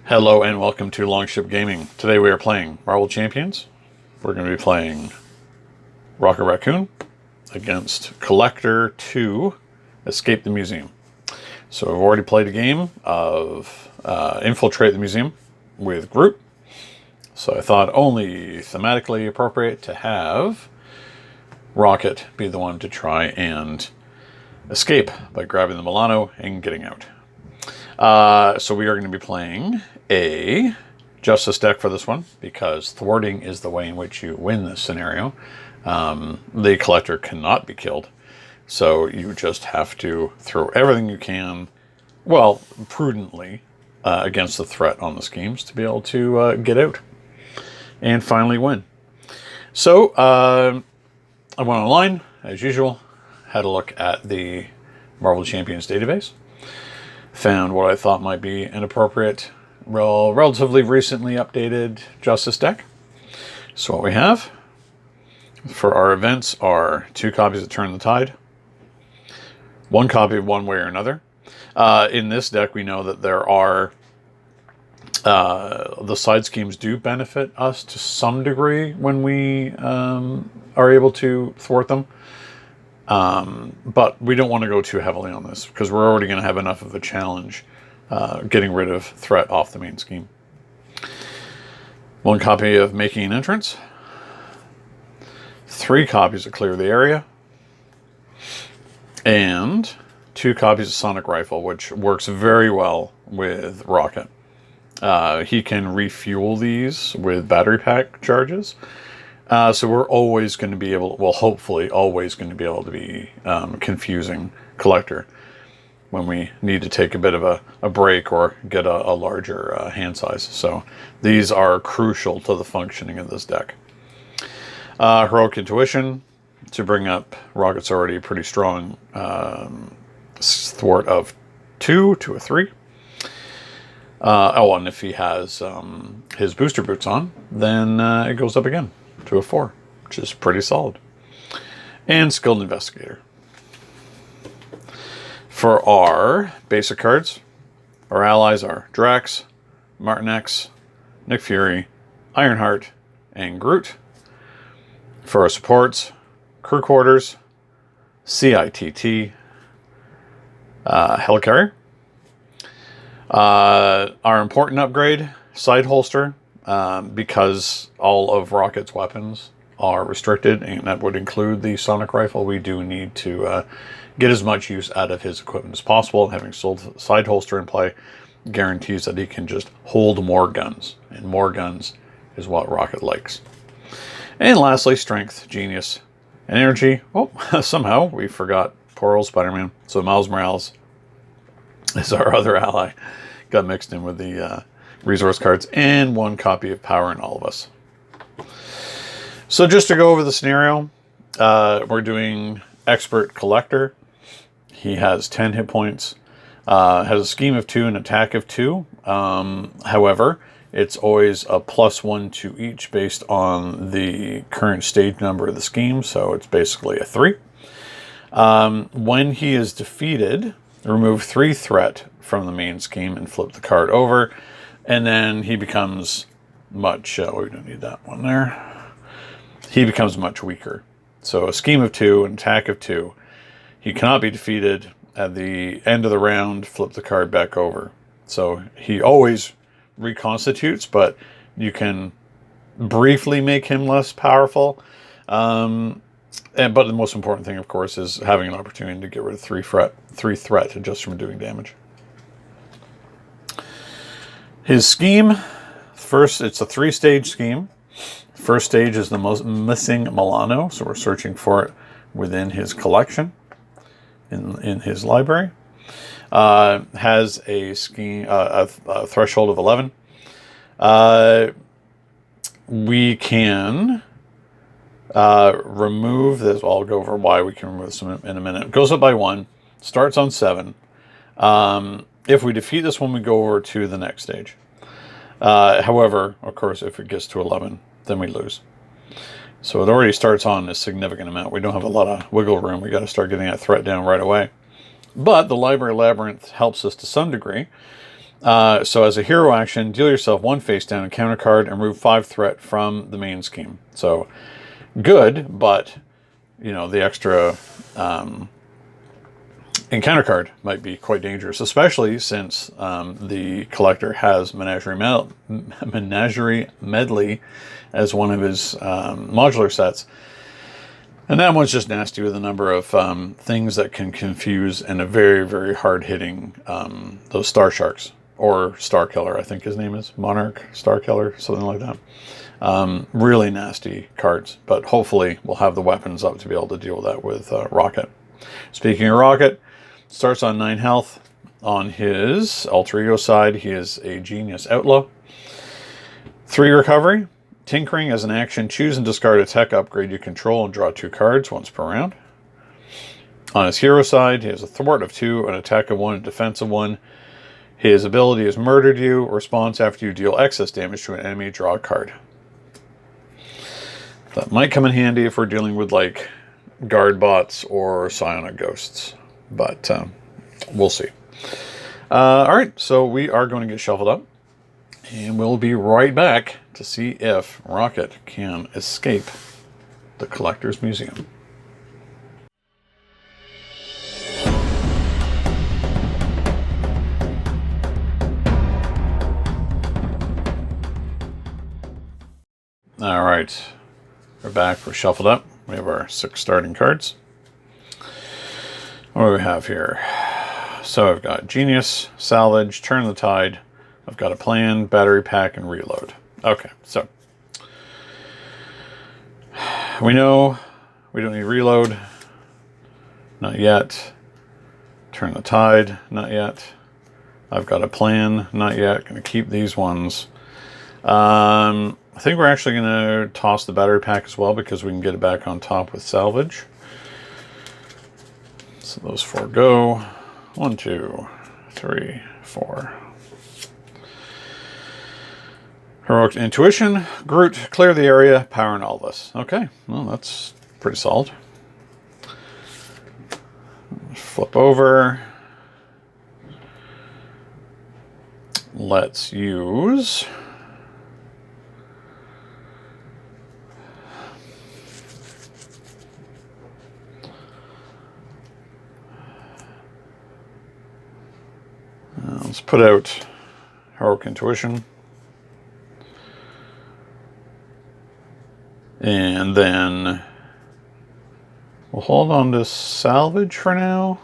Hello and welcome to Longship Gaming. Today we are playing Marvel Champions. We're going to be playing RACCOON against Collector 2, Escape the Museum. So I've already played a game of Infiltrate the Museum with Groot. So I thought only thematically appropriate to have Rocket be the one to try and escape by grabbing the Milano and getting out. So we are going to be playing a Justice deck for this one, because thwarting is the way in which you win this scenario. The Collector cannot be killed, so you just have to throw everything you can, well, prudently, against the threat on the schemes to be able to get out and finally win. So I went online, as usual, had a look at the Marvel Champions database, found what I thought might be an appropriate, relatively recently updated Justice deck. So what we have for our events are 2 copies of Turn the Tide, 1 copy of One Way or Another. In this deck, we know that there are the side schemes do benefit us to some degree when we are able to thwart them. But we don't want to go too heavily on this, because we're already going to have enough of a challenge getting rid of threat off the main scheme. 1 copy of Making an Entrance, 3 copies of Clear the Area, and 2 copies of Sonic Rifle, which works very well with Rocket. He can refuel these with battery pack charges. So we're always going to be able, well, hopefully always going to be able to be confusing Collector when we need to take a bit of a break or get a larger hand size. So these are crucial to the functioning of this deck. Heroic Intuition to bring up Rocket's already pretty strong thwart of 2 to a 3. And if he has his booster boots on, then it goes up again to a 4, which is pretty solid. And Skilled Investigator. For our basic cards, our allies are Drax, Martin X, Nick Fury, Ironheart, and Groot. For our supports, Crew Quarters, CITT, Helicarrier. Our important upgrade, Side Holster, because all of Rocket's weapons are restricted, and that would include the Sonic Rifle. We do need to get as much use out of his equipment as possible. Having Side Holster in play guarantees that he can just hold more guns, and more guns is what Rocket likes. And lastly, Strength, Genius, and Energy. Oh, somehow we forgot poor old Spider-Man. So Miles Morales is our other ally. Got mixed in with the resource cards, and 1 copy of Power in All of Us. So just to go over the scenario, we're doing Expert Collector. He has 10 hit points, has a scheme of 2 and attack of 2. However, it's always a +1 to each based on the current stage number of the scheme, so it's basically a 3. When he is defeated, remove 3 threat from the main scheme and flip the card over, and then he becomes much, we don't need that one there. He becomes much weaker. So a scheme of 2, an attack of 2. He cannot be defeated. At the end of the round, flip the card back over. So he always reconstitutes, but you can briefly make him less powerful. But the most important thing, of course, is having an opportunity to get rid of 3 threat just from doing damage. His scheme, first, it's a 3-stage scheme. First stage is the most missing Milano, so we're searching for it within his collection, in his library. Has a scheme, a threshold of 11. We can remove this. I'll go over why we can remove this in a minute. It goes up by 1, starts on 7. If we defeat this one, we go over to the next stage. However, of course, if it gets to 11, then we lose. So it already starts on a significant amount. We don't have a lot of wiggle room. We got to start getting that threat down right away. But the Library Labyrinth helps us to some degree. So as a hero action, deal yourself 1 face down encounter card and remove 5 threat from the main scheme. So good, but you know, the extra encounter card might be quite dangerous, especially since the collector has Menagerie Medley as one of his modular sets. And that one's just nasty with a number of things that can confuse and a very, very hard-hitting those Star Sharks. Or Star Killer, I think his name is. Monarch, Star Killer, something like that. Really nasty cards. But hopefully we'll have the weapons up to be able to deal with that with Rocket. Speaking of Rocket, starts on 9 health. On his alter ego side, he is a genius outlaw. 3 recovery. Tinkering as an action, choose and discard a tech upgrade you control and draw 2 cards once per round. On his hero side, he has a thwart of 2, an attack of 1, a defense of 1. His ability is murdered you. Response after you deal excess damage to an enemy, draw a card. That might come in handy if we're dealing with like guard bots or psionic ghosts, but we'll see. All right, so we are going to get shuffled up, and we'll be right back to see if Rocket can escape the Collector's Museum. All right, we're back. We're shuffled up. We have our 6 starting cards. What do we have here? So I've got Genius, Salvage, Turn the Tide. I've got a Plan, Battery Pack, and Reload. Okay, so we know we don't need Reload. Not yet. Turn the Tide. Not yet. I've got a Plan. Not yet. Going to keep these ones. I think we're actually going to toss the battery pack as well because we can get it back on top with salvage. So those 4 go. 1, 2, 3, 4. Heroic Intuition, Groot, clear the area, power and all this. Okay, well that's pretty solid. Flip over. Let's use... let's put out Heroic Intuition. And then we'll hold on to salvage for now.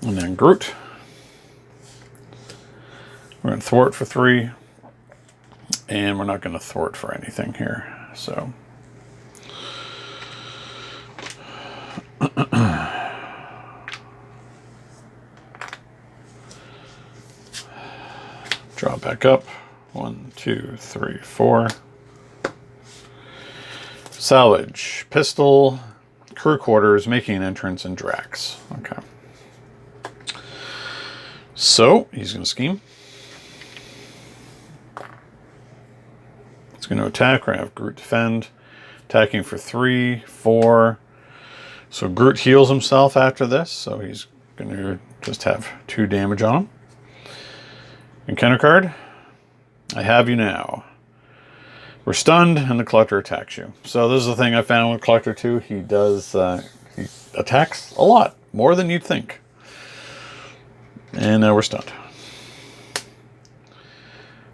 And then Groot. We're going to thwart for 3. And we're not going to thwart for anything here. So... draw back up. 1, 2, 3, 4. Salvage. Pistol. Crew quarters. Making an entrance in Drax. Okay. So, he's going to scheme. It's going to attack. We're going to have Groot defend. Attacking for 3, 4. So Groot heals himself after this. So he's going to just have 2 damage on him. Encounter card. I have you now. We're stunned and the Collector attacks you. So this is the thing I found with Collector 2. He does, he attacks a lot. More than you'd think. And now we're stunned.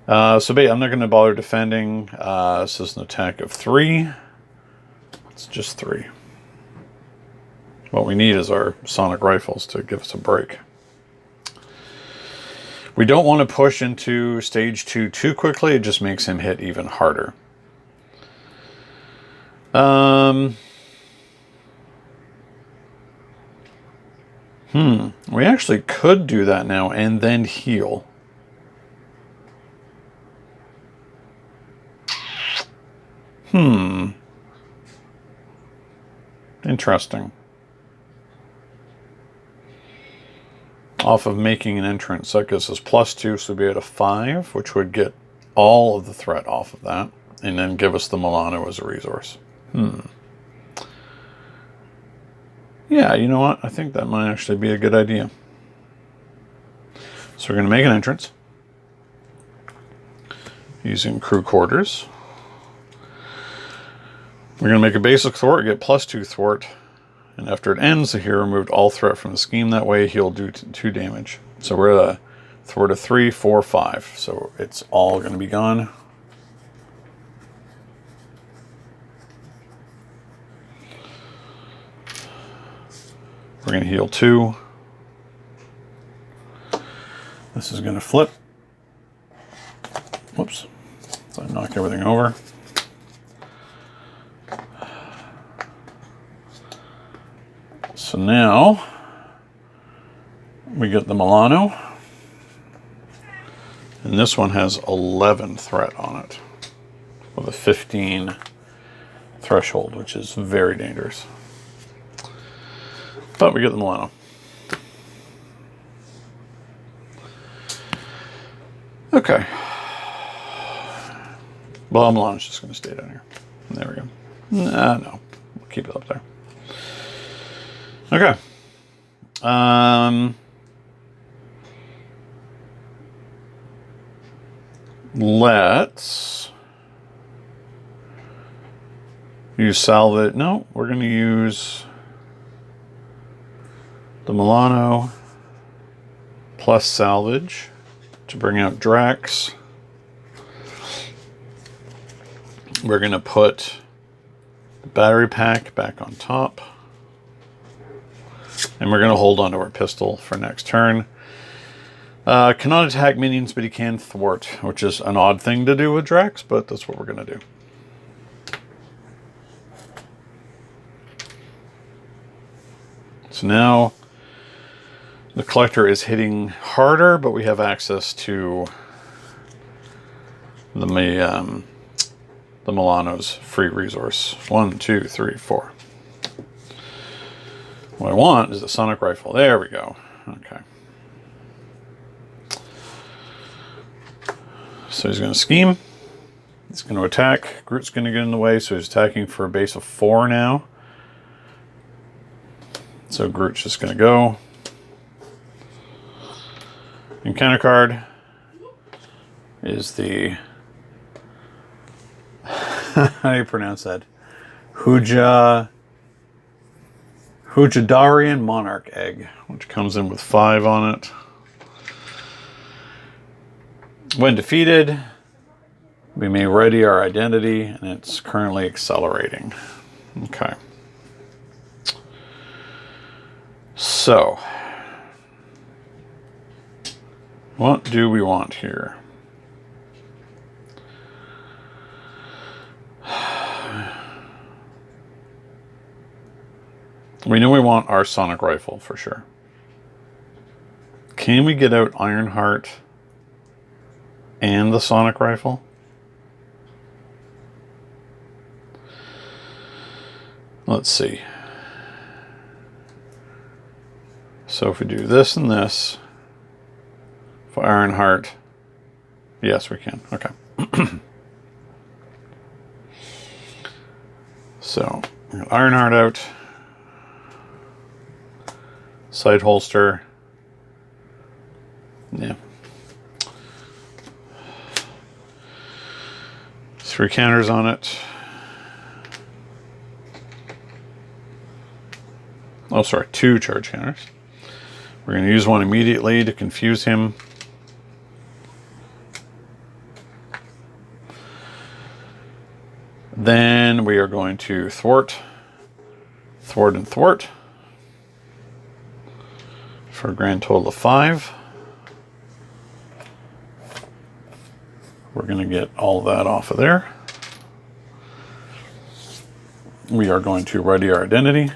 So I'm not going to bother defending. This is an attack of 3. It's just 3. What we need is our sonic rifles to give us a break. We don't want to push into stage 2 too quickly. It just makes him hit even harder. We actually could do that now and then heal. Interesting. Off of making an entrance, that gives us +2, so we'd be at a 5, which would get all of the threat off of that, and then give us the Milano as a resource. Yeah, you know what? I think that might actually be a good idea. So we're going to make an entrance using crew quarters. We're going to make a basic thwart, get +2 thwart, and after it ends, the hero removed all threat from the scheme. That way he'll do 2 damage. So we're at a thwart of 3, 4, 5. So it's all going to be gone. We're going to heal 2. This is going to flip. Whoops. So I knock everything over. So now we get the Milano. And this one has 11 threat on it with a 15 threshold, which is very dangerous. But we get the Milano. Okay. Well, Milano's just going to stay down here. There we go. No. We'll keep it up there. Okay. Let's use salvage. No, we're going to use the Milano plus salvage to bring out Drax. We're going to put the battery pack back on top. And we're going to hold on to our pistol for next turn. Cannot attack minions, but he can thwart, which is an odd thing to do with Drax, but that's what we're going to do. So now the collector is hitting harder, but we have access to the Milano's free resource. 1, 2, 3, 4. What I want is a sonic rifle. There we go. Okay. So he's going to scheme. He's going to attack. Groot's going to get in the way, so he's attacking for a base of 4 now. So Groot's just going to go. Encounter card is the... how do you pronounce that? Hujadarian Monarch Egg, which comes in with 5 on it. When defeated, we may ready our identity, and it's currently accelerating. Okay. So, what do we want here? We know we want our sonic rifle for sure. Can we get out Ironheart and the sonic rifle? Let's see. So if we do this and this for Ironheart, yes, we can. Okay. So we got Ironheart out. Side holster. Yeah. 3 counters on it. Oh, sorry, 2 charge counters. We're going to use one immediately to confuse him. Then we are going to thwart, and thwart for a grand total of 5. We're going to get all that off of there. We are going to ready our identity.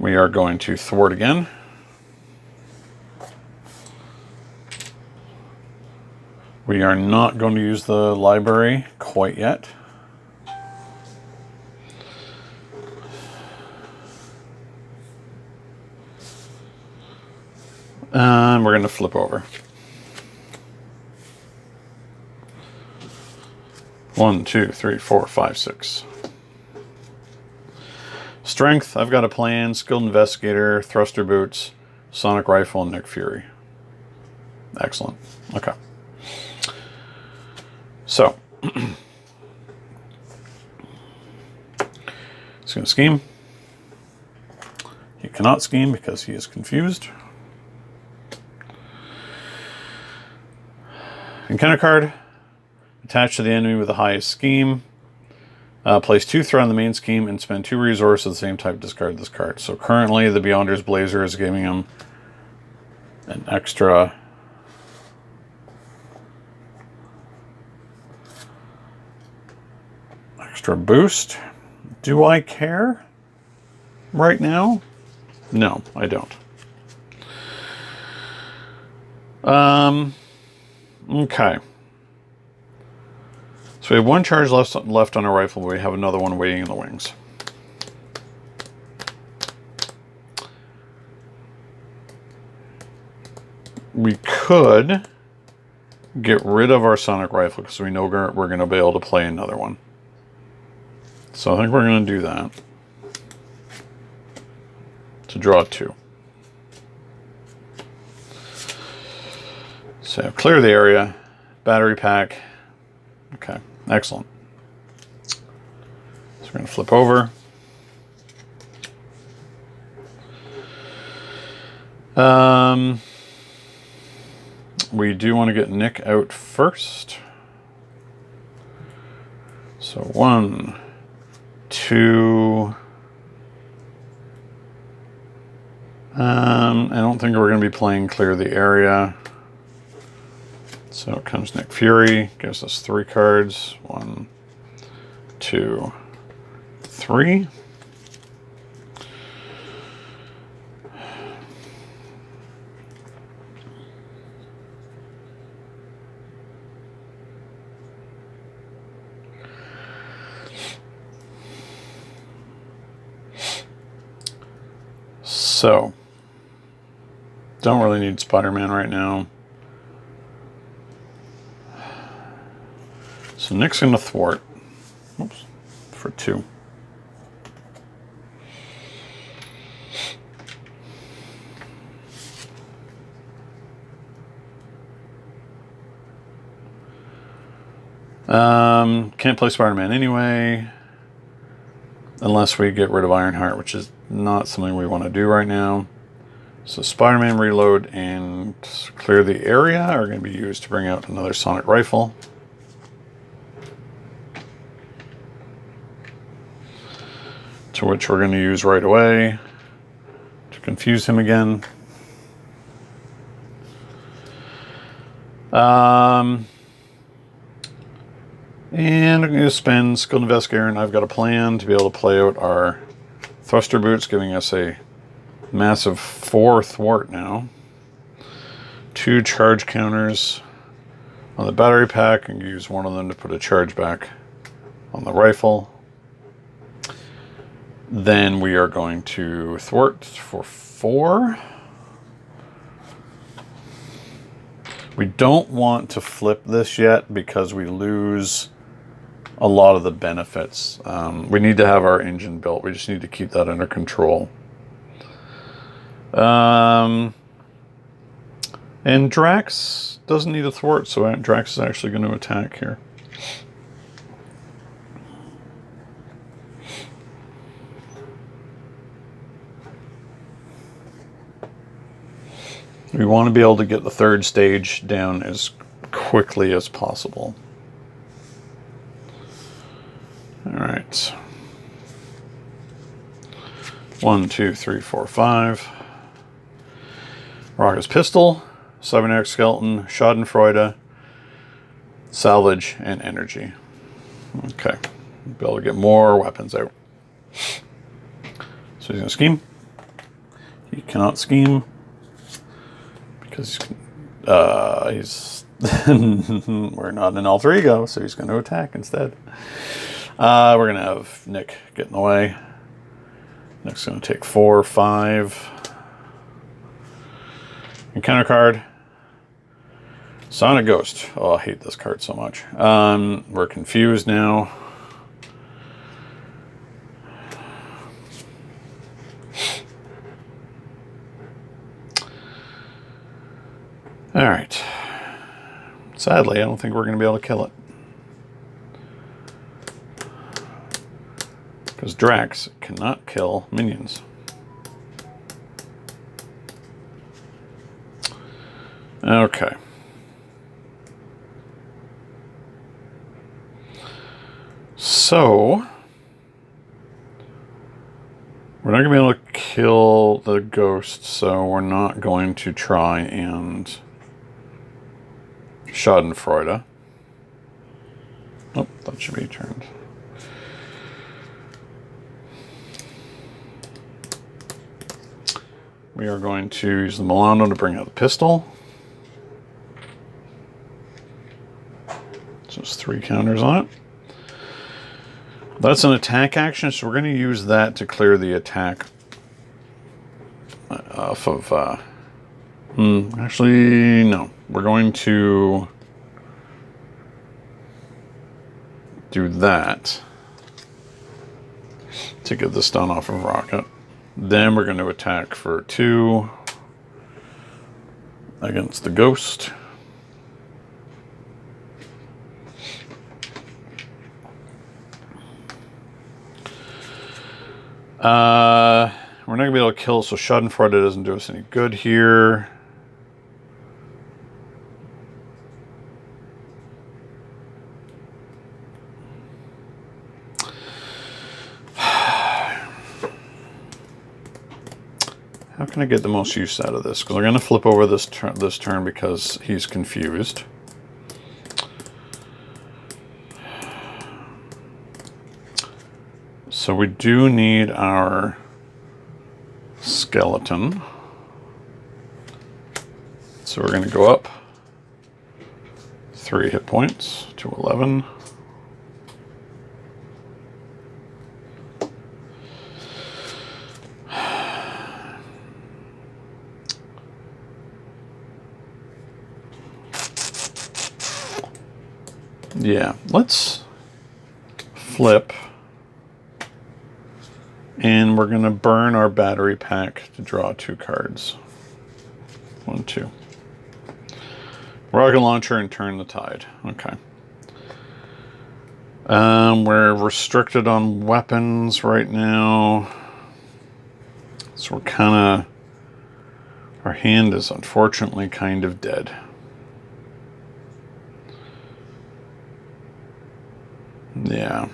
We are going to thwart again. We are not going to use the library quite yet. And we're going to flip over. 1, 2, 3, 4, 5, 6. Strength, I've got a plan. Skilled Investigator, Thruster Boots, Sonic Rifle, and Nick Fury. Excellent. Okay. So, he's going to scheme. He cannot scheme because he is confused. Encounter card. Attach to the enemy with the highest scheme. Place 2 threat on the main scheme and spend 2 resources of the same type. Discard this card. So currently the Beyonder's Blazer is giving him an extra boost. Do I care right now? No, I don't. Okay. So we have 1 charge left on our rifle, but we have another one waiting in the wings. We could get rid of our sonic rifle because we know we're going to be able to play another one. So I think we're going to do that. To draw 2. So clear the area. Battery pack. Okay, excellent. So we're going to flip over. We do want to get Nick out first. So 1, 2. I don't think we're going to be playing clear the area. So comes Nick Fury, gives us 3 cards. 1, 2, 3. So, don't really need Spider-Man right now. So Nick's going to thwart. Oops, for 2. Can't play Spider-Man anyway. Unless we get rid of Ironheart, which is not something we want to do right now. So Spider-Man reload and clear the area are going to be used to bring out another sonic rifle. To which we're going to use right away to confuse him again. And I'm going to spend Skilled Investigator, and I've got a plan to be able to play out our Thruster Boots, giving us a massive 4 thwart now. 2 charge counters on the battery pack, and use one of them to put a charge back on the rifle. Then we are going to thwart for 4. We don't want to flip this yet because we lose a lot of the benefits. We need to have our engine built. We just need to keep that under control. And Drax doesn't need a thwart, so Drax is actually going to attack here. We want to be able to get the 3rd stage down as quickly as possible. All right. 1, 2, 3, 4, 5. Rocket's Pistol, Cybernetic Skeleton, Schadenfreude, Salvage, and Energy. Okay. Be able to get more weapons out. So he's going to scheme. He cannot scheme because he's we're not in alter ego, so he's going to attack instead. We're going to have Nick get in the way. Nick's going to take 4, 5. Encounter card. Sonic Ghost. Oh, I hate this card so much. We're confused now. All right. Sadly, I don't think we're going to be able to kill it. Because Drax cannot kill minions. Okay. So, we're not going to be able to kill the ghost, so we're not going to try and Schadenfreude. Oh, that should be turned. We are going to use the Milano to bring out the pistol. So there's 3 counters on it. That's an attack action, so we're going to use that to clear the attack off of... actually, no. We're going to do that to get the stun off of Rocket. Then we're going to attack for 2 against the ghost. We're not going to be able to kill, so Schadenfreude doesn't do us any good here. How can I get the most use out of this? Because I'm going to flip over this turn because he's confused. So we do need our skeleton. So we're going to go up 3 hit points to 11. Yeah, let's flip. And we're going to burn our battery pack to draw 2 cards. 1, 2. Rocket launcher and turn the tide. Okay. We're restricted on weapons right now. So we're kind of... Our hand is unfortunately kind of dead. Yeah.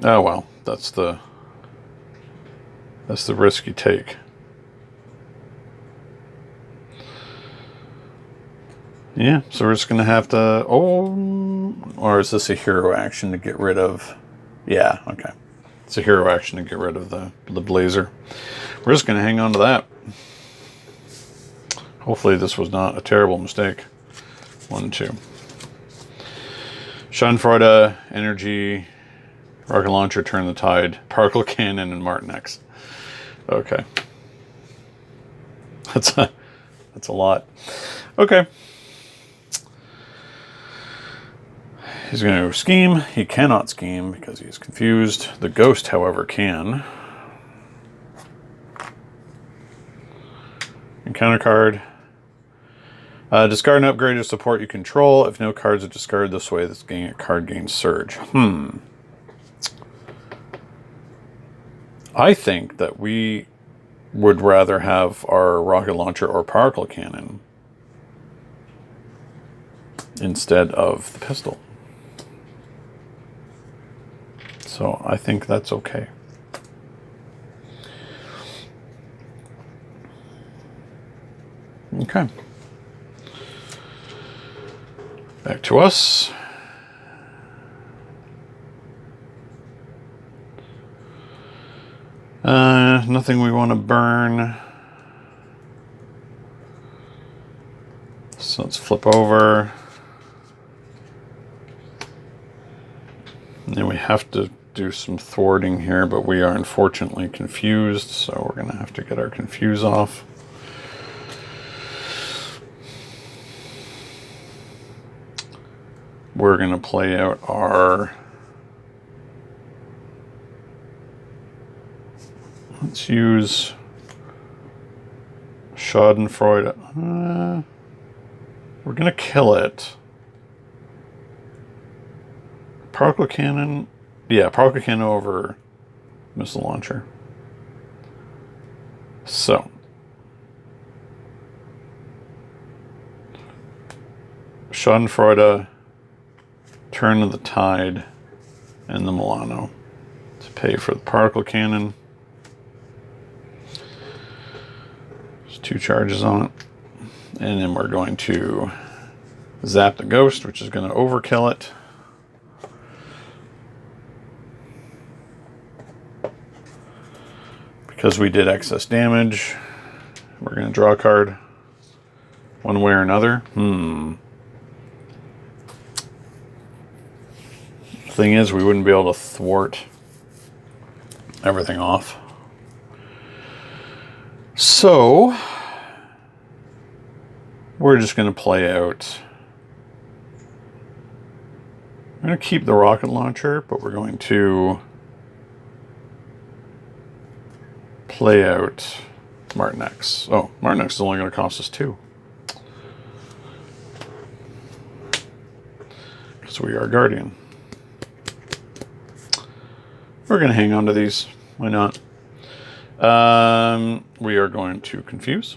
Oh well, that's the risk you take. Yeah, so we're just gonna have to. Oh, or is this a hero action to get rid of? Yeah, okay. It's a hero action to get rid of the blazer. We're just gonna hang on to that. Hopefully, this was not a terrible mistake. 1, 2. Schadenfreude, energy. Rocket launcher, turn the tide, particle cannon, and Martin X. Okay, that's a lot. Okay, he's going to scheme. He cannot scheme because he's confused. The ghost, however, can. Encounter card. Discard an upgrade or support you control. If no cards are discarded this way, this card gains surge. I think that we would rather have our rocket launcher or particle cannon instead of the pistol. So I think that's okay. Okay. Back to us. Nothing we want to burn. So let's flip over. And then we have to do some thwarting here, but we are unfortunately confused, so we're going to have to get our confuse off. We're going to play out our Let's use Schadenfreude. We're going to kill it. Particle cannon. Yeah, particle cannon over missile launcher. So. Schadenfreude, Turn of the Tide, and the Milano to pay for the particle cannon. There's 2 charges on it. And then we're going to zap the ghost, which is going to overkill it. Because we did excess damage, we're going to draw a card one way or another. Thing is, we wouldn't be able to thwart everything off. So we're just going to play out. We're going to keep the rocket launcher, but we're going to play out Martin X. Oh, Martin X is only going to cost us 2. Because we are Guardian. We're going to hang on to these. Why not? We are going to confuse.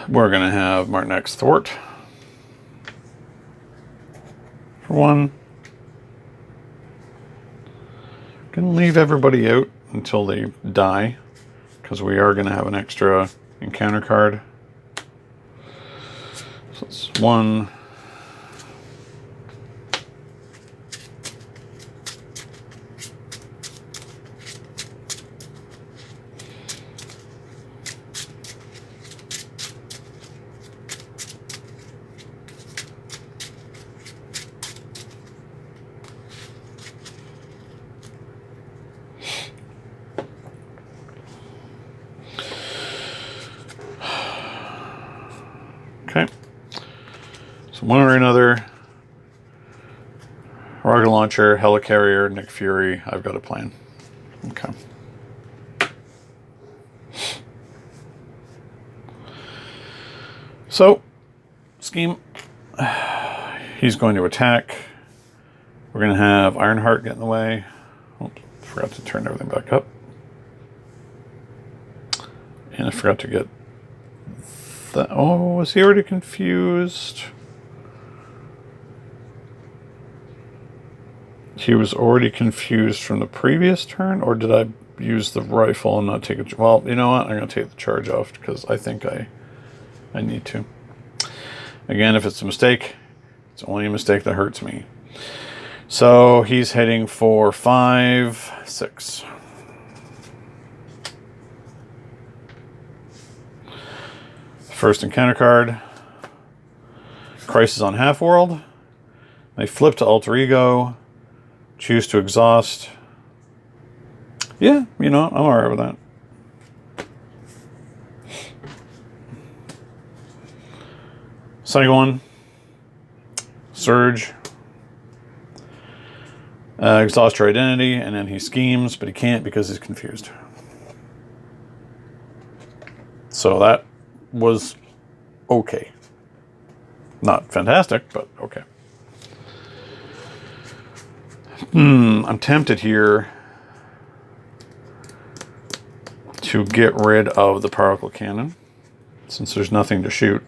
We're going to have Martin X thwart. For 1. Going to leave everybody out until they die. Because we are going to have an extra encounter card. So it's 1. Okay. So one or another, rocket launcher, helicarrier, Nick Fury, I've got a plan. Okay. So, scheme. He's going to attack. We're going to have Ironheart get in the way. Oops, forgot to turn everything back up. And I forgot to get that. Oh, was he already confused? He was already confused from the previous turn, or did I use the rifle and not take it? Well, you know what? I'm going to take the charge off because I think I need to. Again, if it's a mistake, it's only a mistake that hurts me. So he's heading for 5, 6. First encounter card, Crisis on Half-World. They flip to Alter Ego, choose to exhaust. Yeah, you know, I'm alright with that. Second one, Surge. Exhaust your identity, and then he schemes, but he can't because he's confused. So that was okay. Not fantastic, but okay. I'm tempted here to get rid of the particle cannon since there's nothing to shoot.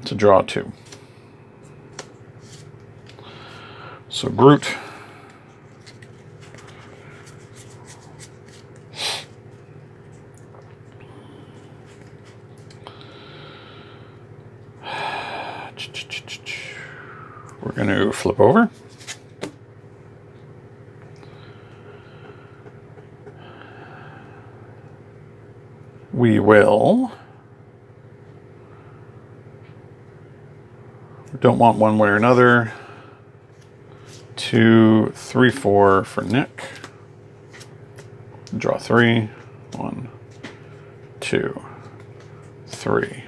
To draw 2. So Groot. We're going to flip over. We will. We don't want one way or another. 2, 3, 4 for Nick. Draw 3. 1, 2, 3.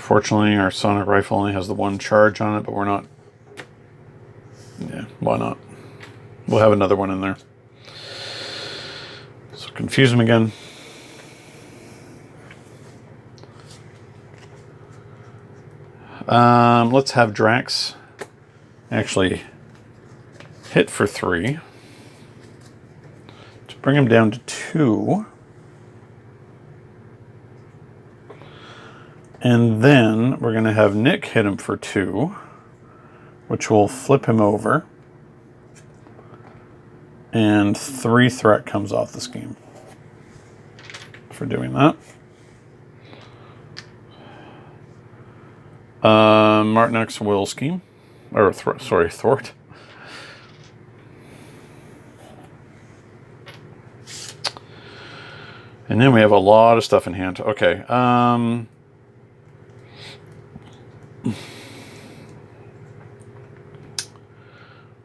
Unfortunately, our sonic rifle only has the one charge on it, but we're not... Yeah, why not? We'll have another one in there. So confuse them again. Let's have Drax actually hit for 3 to bring him down to 2. And then we're going to have Nick hit him for 2, which will flip him over. And 3 threat comes off the scheme for doing that. Martinek's will scheme. Or, thwart. And then we have a lot of stuff in hand. Okay.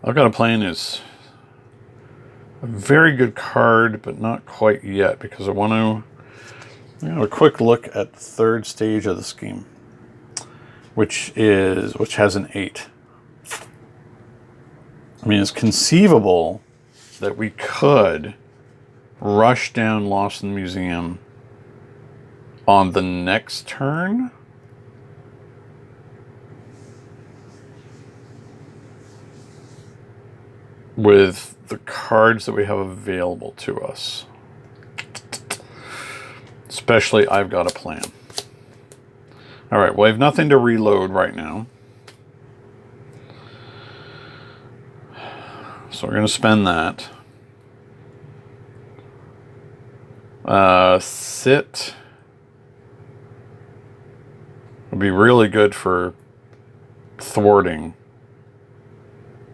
I've got a plan is a very good card, but not quite yet, because I want to have a quick look at the 3rd stage of the scheme, which has an 8. I mean, it's conceivable that we could rush down Lost in the Museum on the next turn. With the cards that we have available to us. Especially, I've got a plan. Alright, well, I have nothing to reload right now. So we're going to spend that. Sit would be really good for thwarting.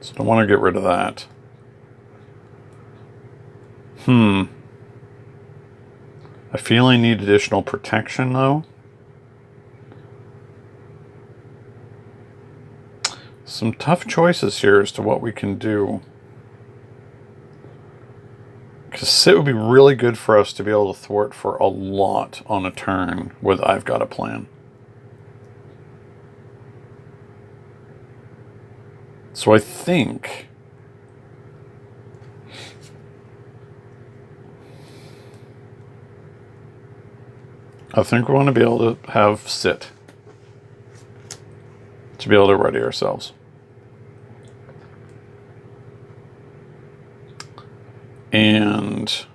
So I want to get rid of that. I feel I need additional protection, though. Some tough choices here as to what we can do. Because sit would be really good for us to be able to thwart for a lot on a turn with I've got a plan. So I think we want to be able to have sit to be able to ready ourselves. And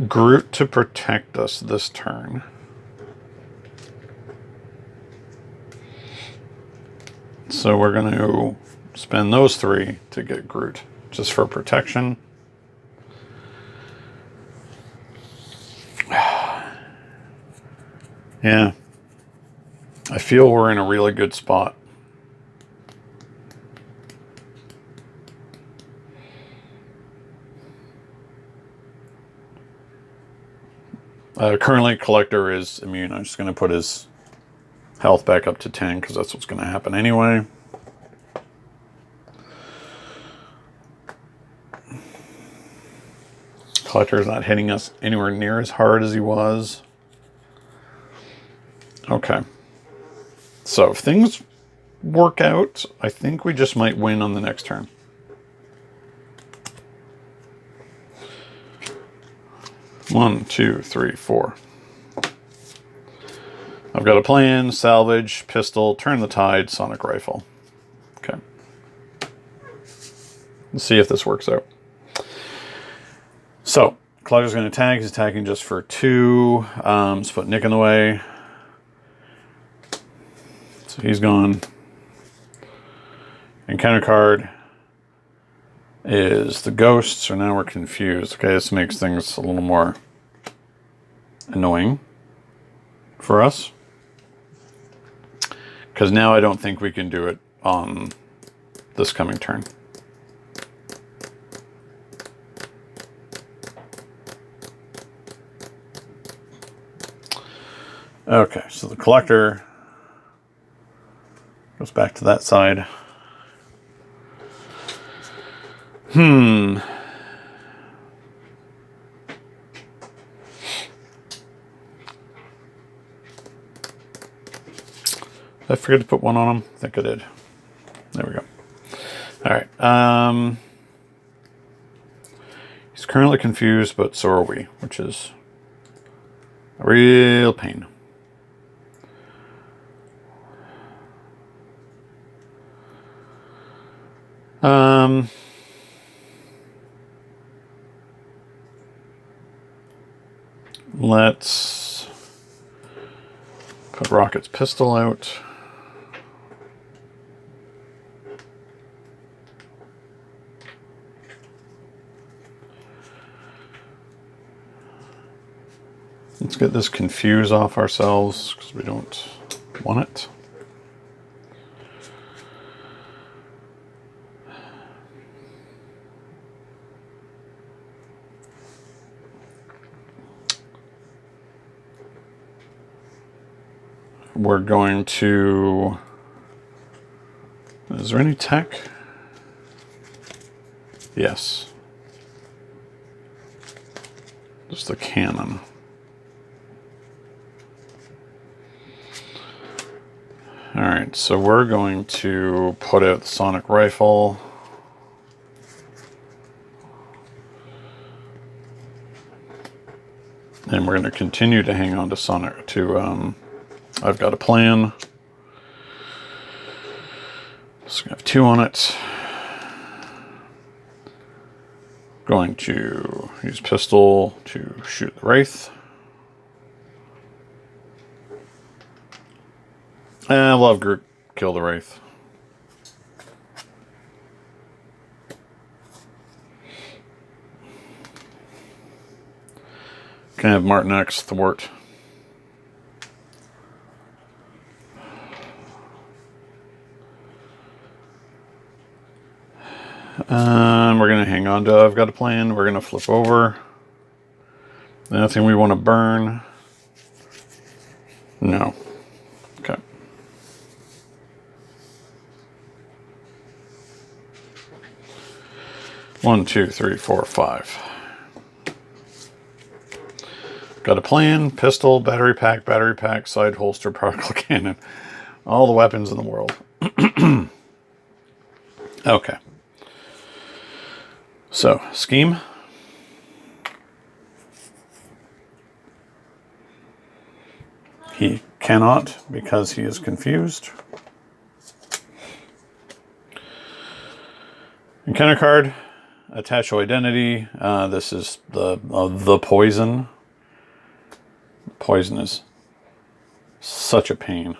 Groot to protect us this turn. So we're going to spend those 3 to get Groot, just for protection. Yeah. I feel we're in a really good spot. Currently, Collector is immune. I'm just going to put his health back up to 10 because that's what's going to happen anyway. Collector is not hitting us anywhere near as hard as he was. Okay. So if things work out, I think we just might win on the next turn. One, two, three, four. I've got a plan, salvage, pistol, turn the tide, sonic rifle. Okay. Let's see if this works out. So, Collector's going to attack. He's attacking just for 2. Let's put Nick in the way. So he's gone. Encounter card is the ghost, so now we're confused. Okay, this makes things a little more annoying for us. Because now I don't think we can do it on this coming turn. Okay, so the Collector goes back to that side. I forget to put one on him? I think I did. There we go. All right. He's currently confused, but so are we, which is a real pain. Let's put Rocket's pistol out. Let's get this confuse off ourselves because we don't want it. We're going to... Is there any tech? Yes. Just the cannon. Alright, so we're going to put out the sonic rifle. And we're going to continue to hang on to sonic to I've got a plan. So I have 2 on it. Going to use pistol to shoot the Wraith. And we'll have group kill the Wraith. Can I have Martin X thwart? We're going to hang on to I've got a plan. We're going to flip over. Anything we want to burn? No. Okay. One, two, three, four, five. Got a plan, pistol, battery pack, side holster, particle cannon. All the weapons in the world. Okay. So, scheme. He cannot because he is confused. Encounter card. Attach to identity. This is the poison. Poison is such a pain.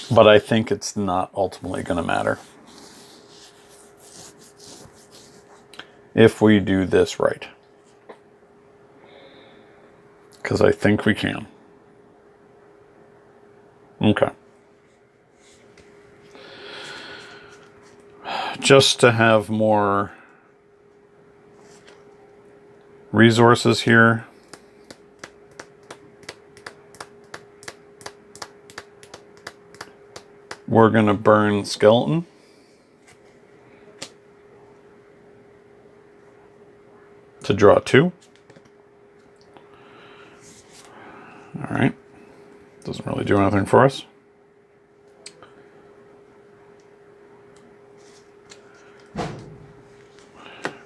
But I think it's not ultimately going to matter. If we do this right. Because I think we can. Okay. Just to have more resources here. We're going to burn skeleton. To draw 2. Alright. Doesn't really do anything for us.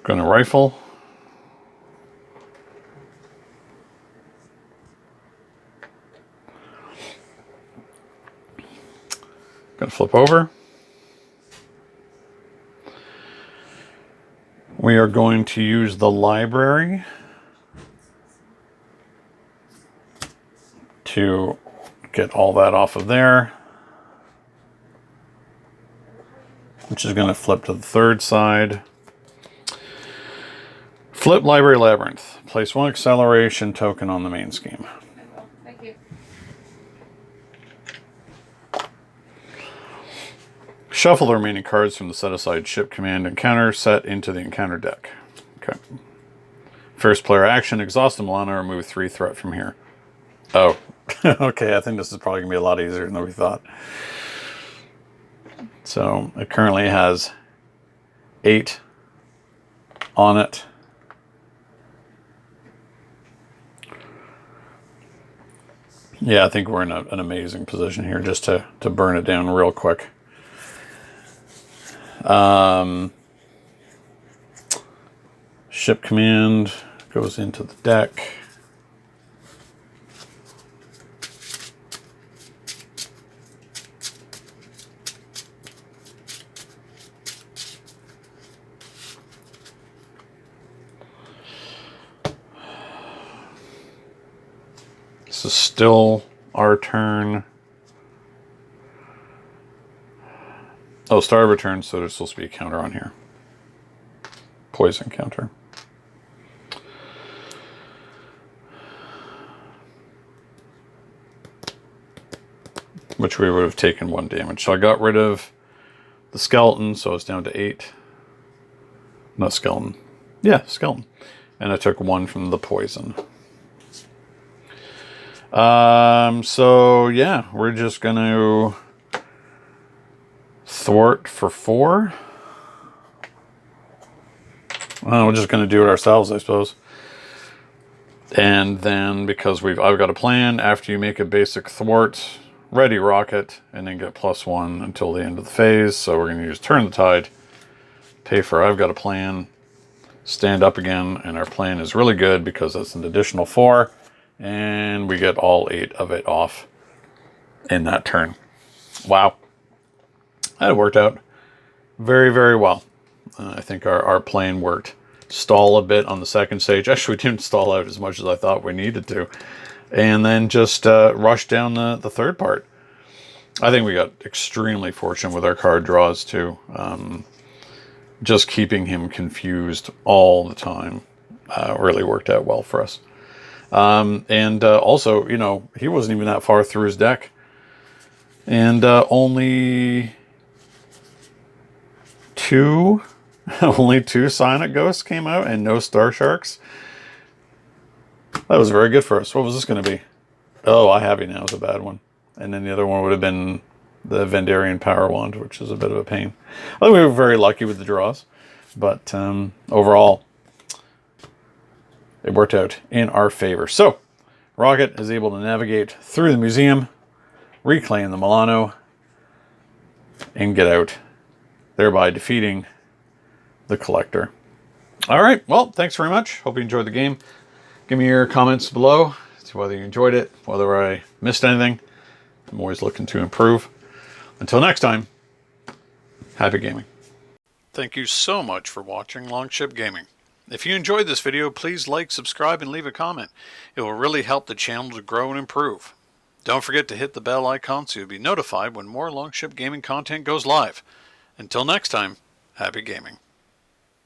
Gonna rifle. Gonna flip over. We are going to use the library to get all that off of there, which is going to flip to the third side. Flip library labyrinth. Place 1 acceleration token on the main scheme. Thank you. Shuffle the remaining cards from the set-aside ship command encounter set into the encounter deck. Okay. First player action, exhaust the Milano, remove 3 threat from here. Oh, okay, I think this is probably going to be a lot easier than we thought. So, it currently has 8 on it. Yeah, I think we're in an amazing position here just to burn it down real quick. Ship command goes into the deck. This is still our turn. Oh, star return, so there's supposed to be a counter on here. Poison counter. Which we would have taken 1 damage. So I got rid of the skeleton, so it's down to 8. Not skeleton. Yeah, skeleton. And I took 1 from the poison. So yeah, we're just gonna thwart for 4. Well, we're just gonna do it ourselves, I suppose. And then because I've got a plan, after you make a basic thwart, ready rocket, and then get +1 until the end of the phase. So we're gonna use turn the tide, pay for I've got a plan, stand up again, and our plan is really good because that's an additional 4. And we get all 8 of it off in that turn. Wow. That worked out very, very well. I think our plan worked. Stall a bit on the second stage. Actually, we didn't stall out as much as I thought we needed to. And then just rush down the third part. I think we got extremely fortunate with our card draws, too. Just keeping him confused all the time really worked out well for us. And also, you know, he wasn't even that far through his deck. And only 2 Sonic Ghosts came out and no Star Sharks. That was very good for us. What was this going to be? Oh, I Have You Now is a bad one. And then the other one would have been the Vendarian Power Wand, which is a bit of a pain. I think we were very lucky with the draws. But overall, it worked out in our favor. So, Rocket is able to navigate through the museum, reclaim the Milano, and get out, thereby defeating the Collector. All right, well, thanks very much. Hope you enjoyed the game. Give me your comments below as to whether you enjoyed it, whether I missed anything. I'm always looking to improve. Until next time, happy gaming. Thank you so much for watching Longship Gaming. If you enjoyed this video, please like, subscribe, and leave a comment. It will really help the channel to grow and improve. Don't forget to hit the bell icon so you'll be notified when more Longship Gaming content goes live. Until next time, happy gaming.